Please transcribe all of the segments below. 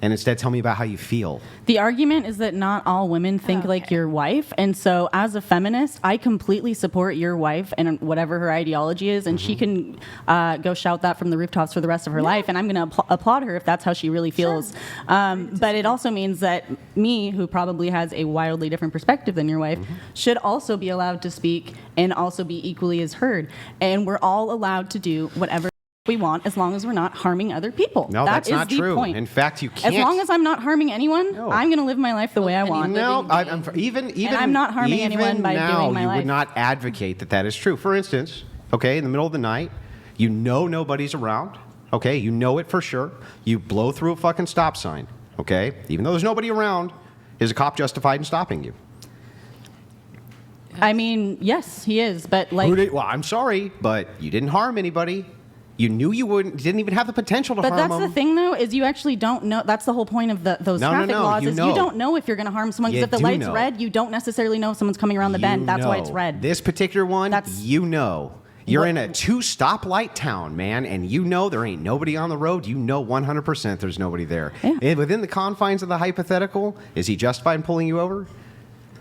and instead tell me about how you feel. The argument is that not all women think like your wife. And so as a feminist, I completely support your wife and whatever her ideology is. And she can go shout that from the rooftops for the rest of her life. And I'm going to applaud her if that's how she really feels. But it also means that me, who probably has a wildly different perspective than your wife, should also be allowed to speak and also be equally as heard. And we're all allowed to do whatever we want as long as we're not harming other people. No, that's not true. Point. In fact, you can't. As long as I'm not harming anyone, I'm going to live my life the way I want. No, even and I'm not harming anyone by doing my life. You would not advocate that is true. For instance, okay, in the middle of the night, you know nobody's around. Okay, you know it for sure. You blow through a fucking stop sign. Okay, even though there's nobody around, is a cop justified in stopping you? I mean, yes, he is, but like. Well, I'm sorry, but you didn't harm anybody. You knew you wouldn't. You didn't even have the potential to harm them. But that's the thing, though, is you actually don't know. That's the whole point of those traffic laws. You don't know if you're going to harm someone. Because if the light's red, you don't necessarily know if someone's coming around the bend. That's why it's red. This particular one, you know. You're in a 2-stoplight town, man, and you know there ain't nobody on the road. You know 100% there's nobody there. Yeah. And within the confines of the hypothetical, is he justified in pulling you over?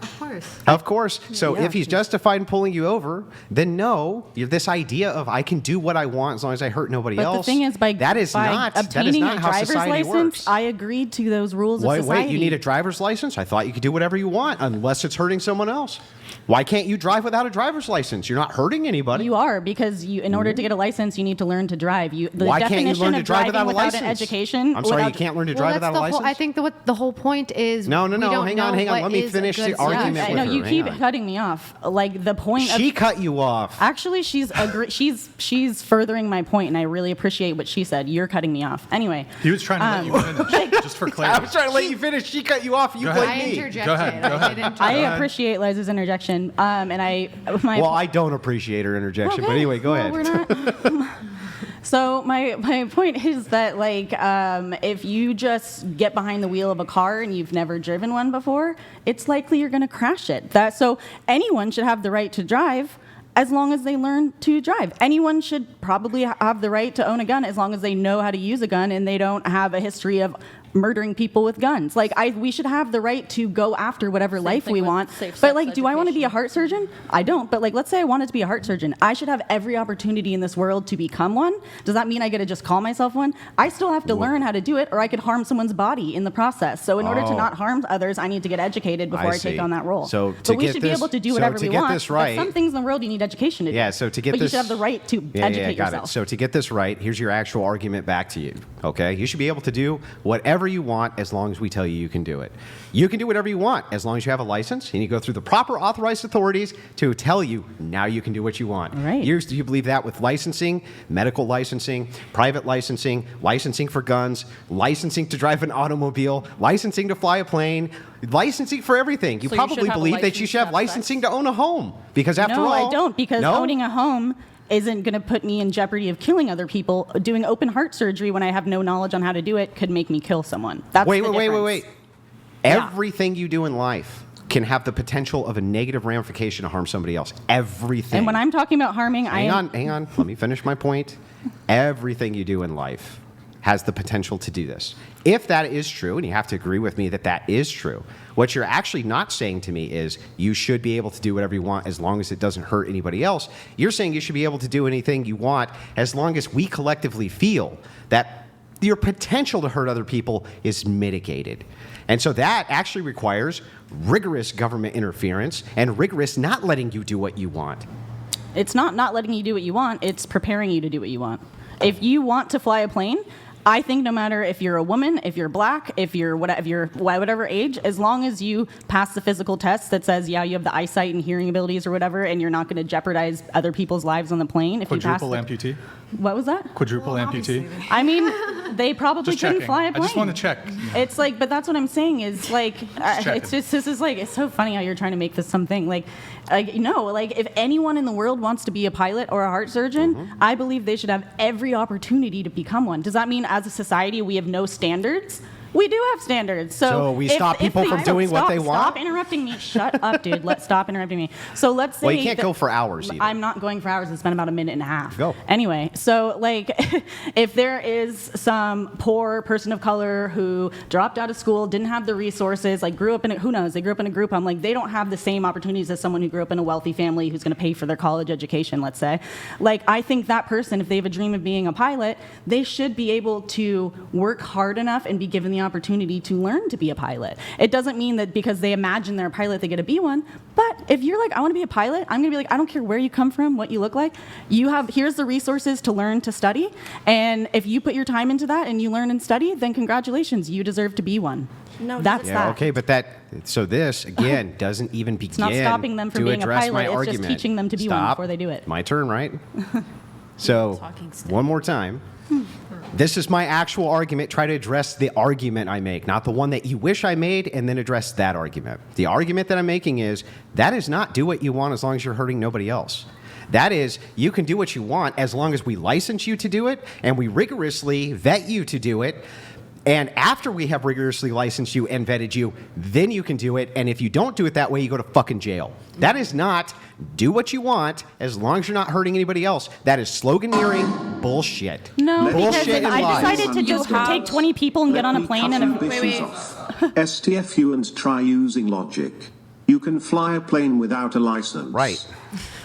Of course. Of course. So if he's justified in pulling you over, then no, this idea of I can do what I want as long as I hurt nobody else. But the thing is, by obtaining a driver's license, I agreed to those rules of society. Wait, you need a driver's license? I thought you could do whatever you want unless it's hurting someone else. Why can't you drive without a driver's license? You're not hurting anybody. You are, because in order to get a license, you need to learn to drive. Why can't you learn to drive without a license? An education. I'm sorry, you can't learn to drive without a license? I think the whole point is No, hang on. Let me finish the argument with her. No, you keep cutting me off. Like the point She cut you off. Actually, she's furthering my point, and I really appreciate what she said. You're cutting me off. Anyway. He was trying to let you finish, just for clarity. I was trying to let you finish. She cut you off. You blame me. Go ahead. I appreciate Liz's interjection, and I don't appreciate her interjection, but anyway, go ahead. We're not. So my point is that if you just get behind the wheel of a car and you've never driven one before, it's likely you're going to crash it. So anyone should have the right to drive as long as they learn to drive. Anyone should probably have the right to own a gun as long as they know how to use a gun and they don't have a history of murdering people with guns. We should have the right to go after whatever life we want. But do I want to be a heart surgeon? I don't. But let's say I wanted to be a heart surgeon. I should have every opportunity in this world to become one. Does that mean I get to just call myself one? I still have to learn how to do it, or I could harm someone's body in the process. So in order to not harm others, I need to get educated before I take on that role. But we should be able to do whatever we want. But some things in the world you need education to do. Yeah, so to get but this... you should have the right to educate yourself. So to get this right, here's your actual argument back to you. Okay? You should be able to do whatever you want as long as we tell you can do it. You can do whatever you want as long as you have a license and you go through the proper authorized authorities to tell you now you can do what you want. Right. Do you believe that with licensing, medical licensing, private licensing, licensing for guns, licensing to drive an automobile, licensing to fly a plane, licensing for everything? You probably believe that you should have licensing to own a home because after all... No, I don't, because owning a home isn't going to put me in jeopardy of killing other people. Doing open heart surgery when I have no knowledge on how to do it could make me kill someone. That's the difference. Wait. Everything you do in life can have the potential of a negative ramification to harm somebody else. Everything. And when I'm talking about harming, hang on. Let me finish my point. Everything you do in life has the potential to do this. If that is true, and you have to agree with me that that is true, what you're actually not saying to me is you should be able to do whatever you want as long as it doesn't hurt anybody else. You're saying you should be able to do anything you want as long as we collectively feel that your potential to hurt other people is mitigated. And so that actually requires rigorous government interference and rigorous not letting you do what you want. It's not letting you do what you want. It's preparing you to do what you want. If you want to fly a plane, I think no matter if you're a woman, if you're black, if you're whatever age, as long as you pass the physical test that says, yeah, you have the eyesight and hearing abilities or whatever, and you're not going to jeopardize other people's lives on the plane. Quadruple amputee? What was that? Quadruple amputee? I mean, they probably couldn't fly a plane. I just want to check. It's but that's what I'm saying is it's so funny how you're trying to make this something if anyone in the world wants to be a pilot or a heart surgeon, I believe they should have every opportunity to become one. Does that mean as a society we have no standards? We do have standards. So we stop people from doing what they want? Stop interrupting me. Shut up, dude. Let's stop interrupting me. So let's say Well, you can't go for hours either. I'm not going for hours. It's been about a minute and a half. Go. Anyway, so like if there is some poor person of color who dropped out of school, didn't have the resources, like grew up in who knows, they grew up in a group home, like they don't have the same opportunities as someone who grew up in a wealthy family who's going to pay for their college education, let's say. Like I think that person, if they have a dream of being a pilot, they should be able to work hard enough and be given the opportunity to learn to be a pilot. It doesn't mean that because they imagine they're a pilot, they get to be one. But if you're like, I want to be a pilot, I'm going to be like, I don't care where you come from, what you look like. Here's the resources to learn to study. And if you put your time into that and you learn and study, then congratulations, you deserve to be one. No, That's Yeah, that. okay, but this, again, doesn't even begin It's not stopping them from to being a address pilot. my It's argument. just teaching them to be one Stop. before they do it. My turn, right? So, Talking stick. one more time. This is my actual argument. Try to address the argument I make, not the one that you wish I made, and then address that argument. The argument that I'm making is that is not do what you want as long as you're hurting nobody else. That is, you can do what you want as long as we license you to do it and we rigorously vet you to do it. And after we have rigorously licensed you and vetted you, then you can do it. And if you don't do it that way, you go to fucking jail. That is not do what you want as long as you're not hurting anybody else. That is sloganeering bullshit. No, because Bullshit if and I lies. decided to just take 20 people and get on a plane and STFU and try using logic. You can fly a plane without a license. Right.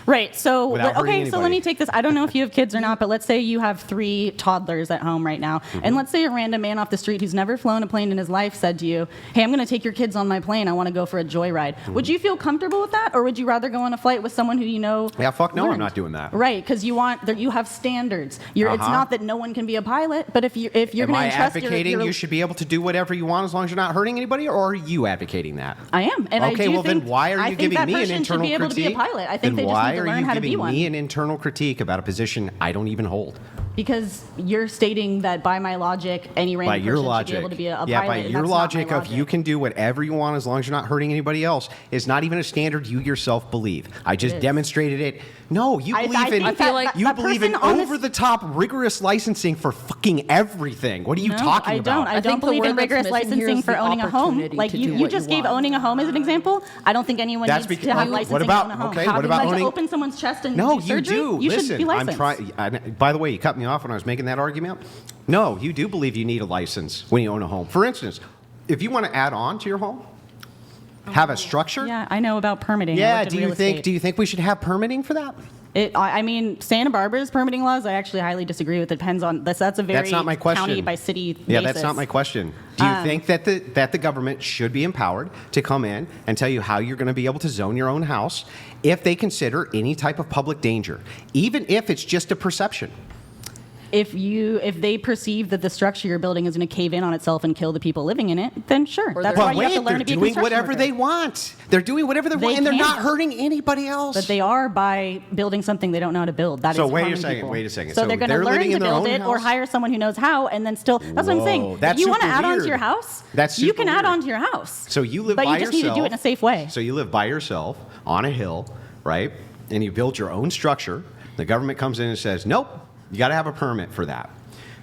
Right. So, Without hurting okay, so let anybody. me take this. I don't know if you have kids or not, but let's say you have 3 toddlers at home right now. Mm-hmm. And let's say a random man off the street who's never flown a plane in his life said to you, hey, I'm going to take your kids on my plane. I want to go for a joyride. Mm-hmm. Would you feel comfortable with that? Or would you rather go on a flight with someone who you know? Yeah, fuck no, I'm learned? not doing that. Right. Because you have standards. It's Uh-huh. not that no one can be a pilot, but if you're Am going to I entrust advocating your you should be able to do whatever you want as long as you're not hurting anybody, or are you advocating that? I am, and I Okay, do well think, then why are I you think giving that me an person internal should be able critique? to be a pilot. I think then they just why need to are learn you how to be giving one. me an internal critique about a position I don't even hold? Because you're stating that by my logic, any By random your person logic, should be able to be a pilot. yeah, by and your that's not my logic of you can do whatever you want as long as you're not hurting anybody else is not even a standard you yourself believe. I just is. demonstrated it. No, you I believe in think that- you that believe in person on this- over-the-top rigorous licensing for fucking everything. What are you No, talking I about? don't. I don't think the believe in word that's rigorous missing here licensing is for the owning a home. opportunity Like to you do what just you gave want. owning a home as an example. I don't think anyone That's needs because- to have what licensing about- to own a home. okay, How what do about you like owning- to open someone's chest and No, do you surgery? do. You Listen, should be I'm licensed. trying. By the way, you cut me off when I was making that argument. No, you do believe you need a license when you own a home. For instance, if you want to add on to your home, have a structure. Yeah, I know about permitting. I Yeah. worked in Do you real think? estate. Do you think we should have permitting for that? I mean, Santa Barbara's permitting laws, I actually highly disagree with. It depends on that's a very That's not my question. county by city Yeah, basis. that's not my question. Do you think that the government should be empowered to come in and tell you how you're going to be able to zone your own house if they consider any type of public danger, even if it's just a perception? If they perceive that the structure you're building is going to cave in on itself and kill the people living in it, then sure. Or That's they're- why But you have to wait, learn they're to be a doing construction whatever worker. they want. They're doing whatever they want, and they're not can't. hurting anybody else. But they are by building something they don't know how to build. That is So wait a harming second, people. wait a second. So So they're going to they're learn living to in their build own it or house? hire someone who knows how, and then still. That's what I'm saying. Whoa, that's If you want to super add on to weird. your house, That's you super can add weird. on to your house. So you live but by you just yourself. need to do it in a safe way. So you live by yourself on a hill, right? And you build your own structure. The government comes in and says, nope, you got to have a permit for that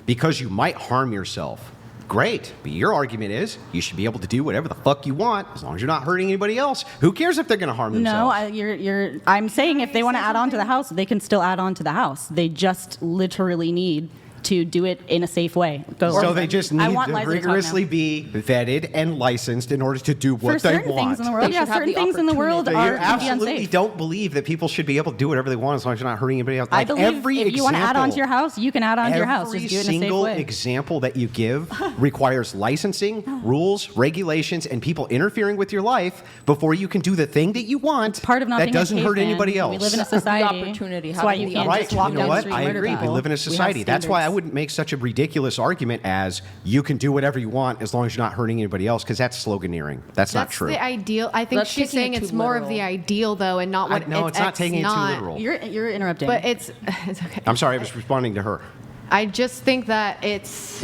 because you might harm yourself. Great. But your argument is you should be able to do whatever the fuck you want as long as you're not hurting anybody else. Who cares if they're going to harm No, themselves? I'm saying if they want to add on to the house, they can still add on to the house. They just literally need to do it in a safe way. So they just I need want to Liza to talk rigorously now. be vetted and licensed in order to do For what they certain want. things in the world, They yeah, should have certain the things in the world opportunity. You are can be absolutely unsafe. don't believe that people should be able to do whatever they want as long as you're not hurting anybody else. I Like believe every if you want to add on to example- your house, you can add on to your house. Every Just do it in a safe single way. example that you give requires licensing, rules, regulations, and people interfering with your life before you can do the thing that you want. Part of not that being a doesn't hurt caveman. anybody else. We live in a society. opportunity, That's why having you the can't Right, just walk you down know the what? street I and murder agree. people. We live in a We have society. That's why I standards. wouldn't make such a ridiculous argument as you can do whatever you want as long as you're not hurting anybody else, because that's sloganeering. That's not true. the ideal. I think That's she's taking saying it it's too more of literal. the ideal, though, and not what No, it's not taking it too literal. You're interrupting. But it's okay. I'm sorry, I was responding to her. I just think that it's.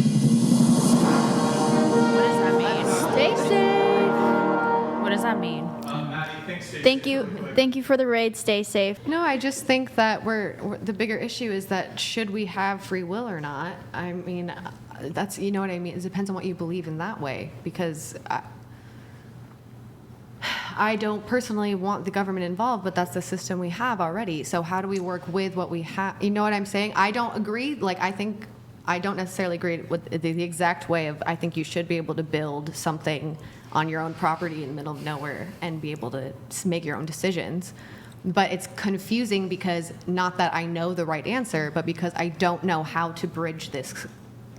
What does that mean? Stay safe. What does that mean? Thank you for the raid. Stay safe. No, I just think that the bigger issue is that should we have free will or not? I mean, that's, you know what I mean? It depends on what you believe in that way, because I don't personally want the government involved, but that's the system we have already. So how do we work with what we have? You know what I'm saying? I don't agree. Like, I don't necessarily agree with the exact way of, I think you should be able to build something on your own property in the middle of nowhere and be able to make your own decisions. But it's confusing because not that I know the right answer, but because I don't know how to bridge this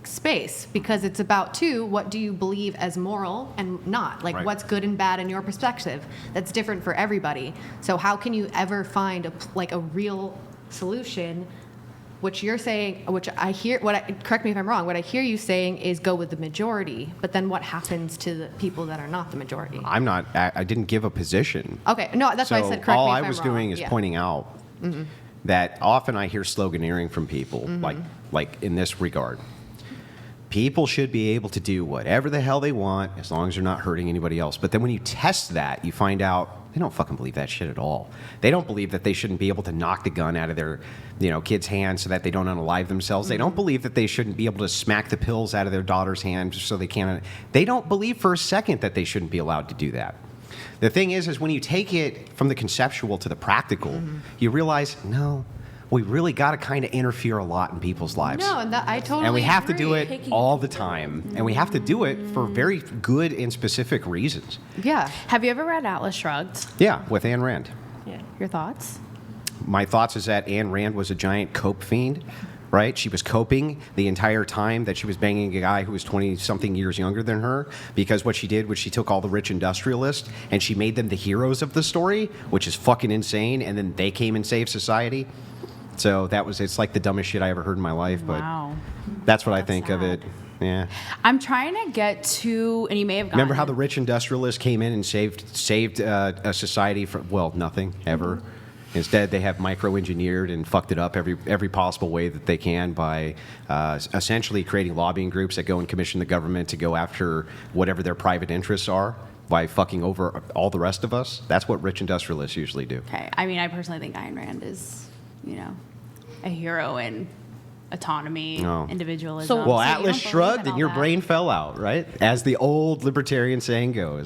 space, because it's about, too, what do you believe as moral and not, like Right. what's good and bad in your perspective. That's different for everybody. So how can you ever find a real solution? Which you're saying, which I hear, correct me if I'm wrong, what I hear you saying is go with the majority, but then what happens to the people that are not the majority? I didn't give a position. Okay, no, that's why I said correct me all if I I'm was wrong. doing is Yeah. pointing out that often I hear sloganeering from people, like in this regard. People should be able to do whatever the hell they want as long as they're not hurting anybody else. But then when you test that, you find out they don't fucking believe that shit at all. They don't believe that they shouldn't be able to knock the gun out of their, kids' hands so that they don't unalive themselves. They don't believe that they shouldn't be able to smack the pills out of their daughter's hand so they can't. They don't believe for a second that they shouldn't be allowed to do that. The thing is when you take it from the conceptual to the practical, you realize, no, we really got to kind of interfere a lot in people's lives. No, and that I totally And we have to do agree. it all the time. And we have to do it for very good and specific reasons. Yeah. Have you ever read Atlas Shrugged? Yeah, with Ayn Rand. Yeah. Your thoughts? My thoughts is that Ayn Rand was a giant cope fiend, right? She was coping the entire time that she was banging a guy who was 20-something years younger than her, because what she did was she took all the rich industrialists and she made them the heroes of the story, which is fucking insane, and then they came and saved society. So it's like the dumbest shit I ever heard in my life, but Wow. that's what I That's think of sad. it. Yeah. I'm trying to get to, and you may have gotten Remember how it. the rich industrialists came in and saved a society from, nothing ever. Instead, they have micro-engineered and fucked it up every possible way that they can by essentially creating lobbying groups that go and commission the government to go after whatever their private interests are by fucking over all the rest of us. That's what rich industrialists usually do. Okay. I mean, I personally think Ayn Rand is, a hero in autonomy, Oh. individualism. So- Well, you Atlas don't believe shrugged in and all your that. brain fell out, right? As the old libertarian saying goes.